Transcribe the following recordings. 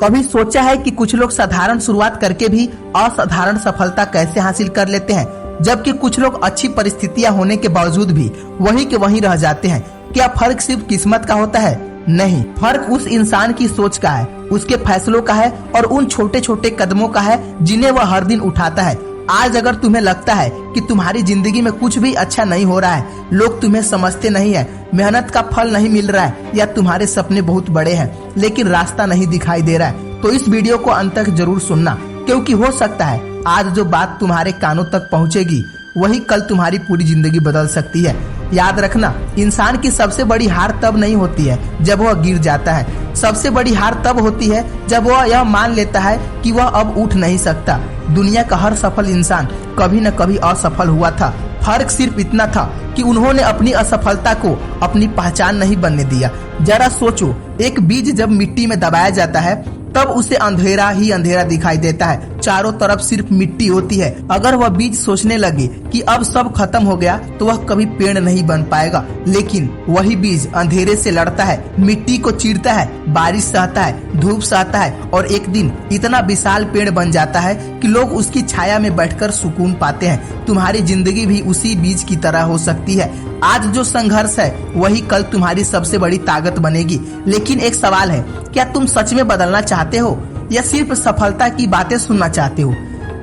कभी सोचा है कि कुछ लोग साधारण शुरुआत करके भी असाधारण सफलता कैसे हासिल कर लेते हैं, जबकि कुछ लोग अच्छी परिस्थितियां होने के बावजूद भी वहीं के वहीं रह जाते हैं। क्या फर्क सिर्फ किस्मत का होता है? नहीं, फर्क उस इंसान की सोच का है, उसके फैसलों का है और उन छोटे छोटे कदमों का है जिन्हें वह हर दिन उठाता है। आज अगर तुम्हें लगता है कि तुम्हारी जिंदगी में कुछ भी अच्छा नहीं हो रहा है, लोग तुम्हें समझते नहीं है, मेहनत का फल नहीं मिल रहा है, या तुम्हारे सपने बहुत बड़े हैं लेकिन रास्ता नहीं दिखाई दे रहा है, तो इस वीडियो को अंत तक जरूर सुनना, क्योंकि हो सकता है आज जो बात तुम्हारे कानों तक पहुंचेगी वही कल तुम्हारी पूरी जिंदगी बदल सकती है। याद रखना, इंसान की सबसे बड़ी हार तब नहीं होती है जब वह गिर जाता है, सबसे बड़ी हार तब होती है जब वह यह मान लेता है कि वह अब उठ नहीं सकता। दुनिया का हर सफल इंसान कभी न कभी असफल हुआ था। फर्क सिर्फ इतना था कि उन्होंने अपनी असफलता को अपनी पहचान नहीं बनने दिया। जरा सोचो, एक बीज जब मिट्टी में दबाया जाता है तब उसे अंधेरा ही अंधेरा दिखाई देता है, चारों तरफ सिर्फ मिट्टी होती है। अगर वह बीज सोचने लगे कि अब सब खत्म हो गया तो वह कभी पेड़ नहीं बन पाएगा, लेकिन वही बीज अंधेरे से लड़ता है, मिट्टी को चीरता है, बारिश सहता है, धूप सहता है और एक दिन इतना विशाल पेड़ बन जाता है कि लोग उसकी छाया में बैठकर सुकून पाते हैं। तुम्हारी जिंदगी भी उसी बीज की तरह हो सकती है। आज जो संघर्ष है वही कल तुम्हारी सबसे बड़ी ताकत बनेगी। लेकिन एक सवाल है, क्या तुम सच में बदलना चाहते हो या सिर्फ सफलता की बातें सुनना चाहते हो?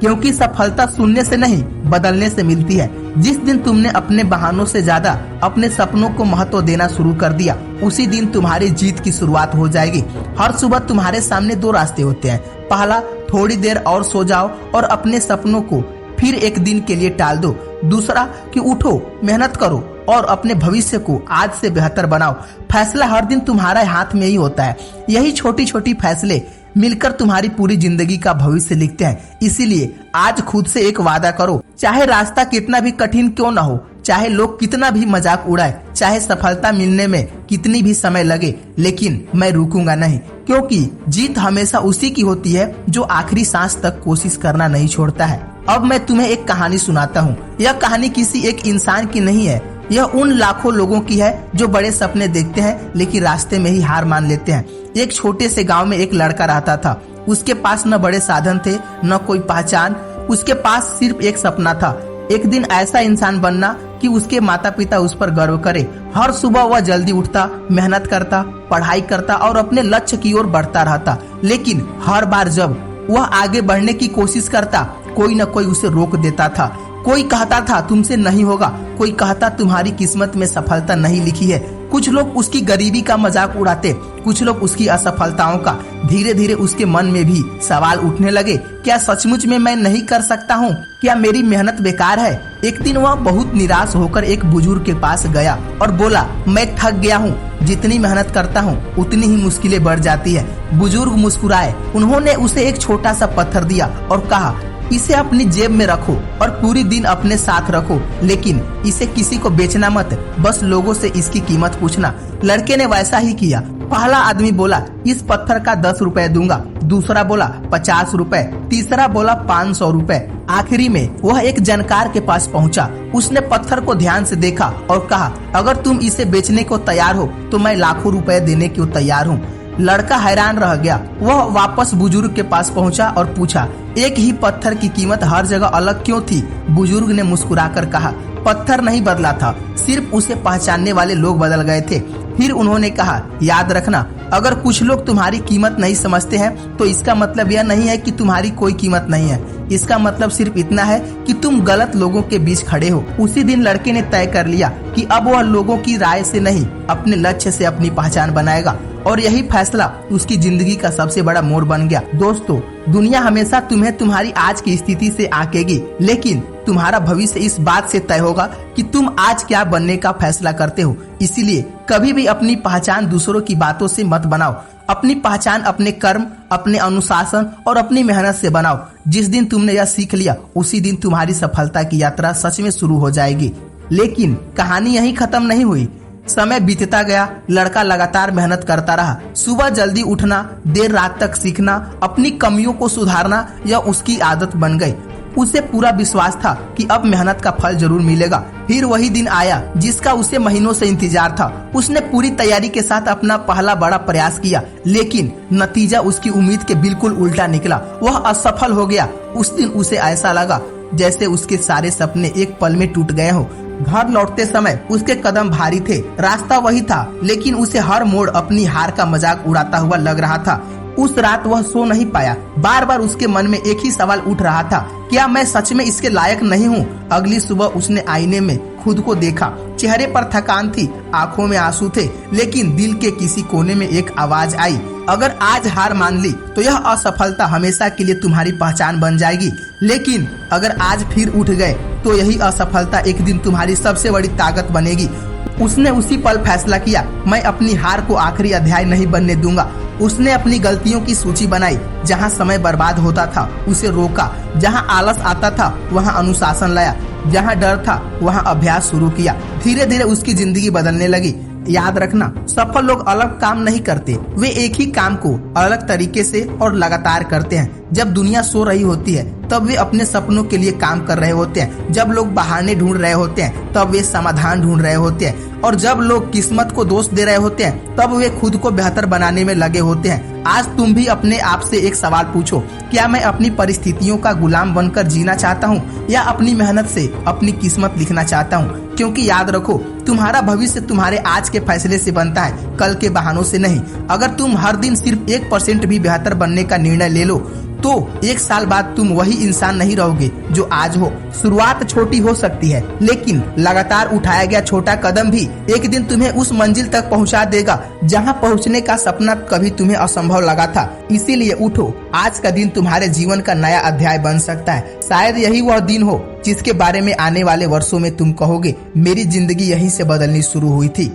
क्योंकि सफलता सुनने से नहीं, बदलने से मिलती है। जिस दिन तुमने अपने बहानों से ज्यादा अपने सपनों को महत्व देना शुरू कर दिया, उसी दिन तुम्हारी जीत की शुरुआत हो जाएगी। हर सुबह तुम्हारे सामने दो रास्ते होते हैं। पहला, थोड़ी देर और सो जाओ और अपने सपनों को फिर एक दिन के लिए टाल दो। दूसरा कि उठो, मेहनत करो और अपने भविष्य को आज से बेहतर बनाओ। फैसला हर दिन तुम्हारे हाथ में ही होता है। यही छोटी छोटी फैसले मिलकर तुम्हारी पूरी जिंदगी का भविष्य लिखते हैं। इसीलिए आज खुद से एक वादा करो, चाहे रास्ता कितना भी कठिन क्यों न हो, चाहे लोग कितना भी मजाक उड़ाए, चाहे सफलता मिलने में कितनी भी समय लगे, लेकिन मैं रुकूंगा नहीं, क्योंकि जीत हमेशा उसी की होती है जो आखिरी सांस तक कोशिश करना नहीं छोड़ता है। अब मैं तुम्हें एक कहानी सुनाता हूँ। यह कहानी किसी एक इंसान की नहीं है, यह उन लाखों लोगों की है जो बड़े सपने देखते हैं लेकिन रास्ते में ही हार मान लेते हैं। एक छोटे से गांव में एक लड़का रहता था। उसके पास न बड़े साधन थे, न कोई पहचान, उसके पास सिर्फ एक सपना था, एक दिन ऐसा इंसान बनना कि उसके माता पिता उस पर गर्व करे। हर सुबह वह जल्दी उठता, मेहनत करता, पढ़ाई करता और अपने लक्ष्य की ओर बढ़ता रहता। लेकिन हर बार जब वह आगे बढ़ने की कोशिश करता, कोई न कोई उसे रोक देता था। कोई कहता था तुमसे नहीं होगा, कोई कहता तुम्हारी किस्मत में सफलता नहीं लिखी है। कुछ लोग उसकी गरीबी का मजाक उड़ाते, कुछ लोग उसकी असफलताओं का। धीरे धीरे उसके मन में भी सवाल उठने लगे, क्या सचमुच में मैं नहीं कर सकता हूँ? क्या मेरी मेहनत बेकार है? एक दिन वह बहुत निराश होकर एक बुजुर्ग के पास गया और बोला, मैं थक गया हूँ, जितनी मेहनत करता हूँ उतनी ही मुश्किलें बढ़ जाती है। बुजुर्ग मुस्कुराए, उन्होंने उसे एक छोटा सा पत्थर दिया और कहा, इसे अपनी जेब में रखो और पूरी दिन अपने साथ रखो, लेकिन इसे किसी को बेचना मत, बस लोगों से इसकी कीमत पूछना। लड़के ने वैसा ही किया। पहला आदमी बोला, इस पत्थर का 10 रुपए दूंगा, दूसरा बोला 50 रुपए, तीसरा बोला 500 रुपए। आखिरी में वह एक जानकार के पास पहुंचा। उसने पत्थर को ध्यान से देखा और कहा, अगर तुम इसे बेचने को तैयार हो तो मैं लाखों रुपए देने को तैयार हूँ। लड़का हैरान रह गया। वह वापस बुजुर्ग के पास पहुंचा और पूछा, एक ही पत्थर की कीमत हर जगह अलग क्यों थी? बुजुर्ग ने मुस्कुराकर कहा, पत्थर नहीं बदला था, सिर्फ उसे पहचानने वाले लोग बदल गए थे। फिर उन्होंने कहा, याद रखना, अगर कुछ लोग तुम्हारी कीमत नहीं समझते हैं तो इसका मतलब यह नहीं है कि तुम्हारी कोई कीमत नहीं है। इसका मतलब सिर्फ इतना है कि तुम गलत लोगों के बीच खड़े हो। उसी दिन लड़के ने तय कर लिया कि अब वह लोगों की राय से नहीं, अपने लक्ष्य से अपनी पहचान बनाएगा, और यही फैसला उसकी जिंदगी का सबसे बड़ा मोड़ बन गया। दोस्तों, दुनिया हमेशा तुम्हें तुम्हारी आज की स्थिति से आंकेगी, लेकिन तुम्हारा भविष्य इस बात से तय होगा कि तुम आज क्या बनने का फैसला करते हो। इसीलिए कभी भी अपनी पहचान दूसरों की बातों से मत बनाओ। अपनी पहचान अपने कर्म, अपने अनुशासन और अपनी मेहनत से बनाओ। जिस दिन तुमने यह सीख लिया, उसी दिन तुम्हारी सफलता की यात्रा सच में शुरू हो जाएगी। लेकिन कहानी यहीं खत्म नहीं हुई। समय बीतता गया, लड़का लगातार मेहनत करता रहा। सुबह जल्दी उठना, देर रात तक सीखना, अपनी कमियों को सुधारना, यह उसकी आदत बन गई। उसे पूरा विश्वास था कि अब मेहनत का फल जरूर मिलेगा। फिर वही दिन आया जिसका उसे महीनों से इंतजार था। उसने पूरी तैयारी के साथ अपना पहला बड़ा प्रयास किया, लेकिन नतीजा उसकी उम्मीद के बिल्कुल उल्टा निकला। वह असफल हो गया। उस दिन उसे ऐसा लगा जैसे उसके सारे सपने एक पल में टूट गए हो। घर लौटते समय उसके कदम भारी थे। रास्ता वही था, लेकिन उसे हर मोड़ अपनी हार का मजाक उड़ाता हुआ लग रहा था। उस रात वह सो नहीं पाया। बार बार उसके मन में एक ही सवाल उठ रहा था, क्या मैं सच में इसके लायक नहीं हूँ? अगली सुबह उसने आईने में खुद को देखा। चेहरे पर थकान थी, आंखों में आंसू थे, लेकिन दिल के किसी कोने में एक आवाज आई, अगर आज हार मान ली तो यह असफलता हमेशा के लिए तुम्हारी पहचान बन जाएगी, लेकिन अगर आज फिर उठ गए तो यही असफलता एक दिन तुम्हारी सबसे बड़ी ताकत बनेगी। उसने उसी पल फैसला किया, मैं अपनी हार को आखिरी अध्याय नहीं बनने दूंगा। उसने अपनी गलतियों की सूची बनाई। जहां समय बर्बाद होता था उसे रोका, जहां आलस आता था वहां अनुशासन लाया, जहां डर था वहां अभ्यास शुरू किया। धीरे धीरे उसकी जिंदगी बदलने लगी। याद रखना, सफल लोग अलग काम नहीं करते, वे एक ही काम को अलग तरीके से और लगातार करते हैं। जब दुनिया सो रही होती है तब वे अपने सपनों के लिए काम कर रहे होते हैं। जब लोग बहाने ढूंढ रहे होते हैं तब वे समाधान ढूंढ रहे होते हैं, और जब लोग किस्मत को दोष दे रहे होते हैं तब वे खुद को बेहतर बनाने में लगे होते हैं। आज तुम भी अपने आप से एक सवाल पूछो, क्या मैं अपनी परिस्थितियों का गुलाम बनकर जीना चाहता हूँ या अपनी मेहनत से अपनी किस्मत लिखना चाहता हूँ? क्योंकि याद रखो, तुम्हारा भविष्य तुम्हारे आज के फैसले से बनता है, कल के बहानों से नहीं। अगर तुम हर दिन सिर्फ 1% भी बेहतर बनने का निर्णय ले लो तो 1 साल बाद तुम वही इंसान नहीं रहोगे जो आज हो। शुरुआत छोटी हो सकती है, लेकिन लगातार उठाया गया छोटा कदम भी एक दिन तुम्हें उस मंजिल तक पहुंचा देगा जहां पहुंचने का सपना कभी तुम्हें असंभव लगा था। इसीलिए उठो, आज का दिन तुम्हारे जीवन का नया अध्याय बन सकता है। शायद यही वह दिन हो जिसके बारे में आने वाले वर्षों में तुम कहोगे, मेरी जिंदगी यहीं से बदलनी शुरू हुई थी।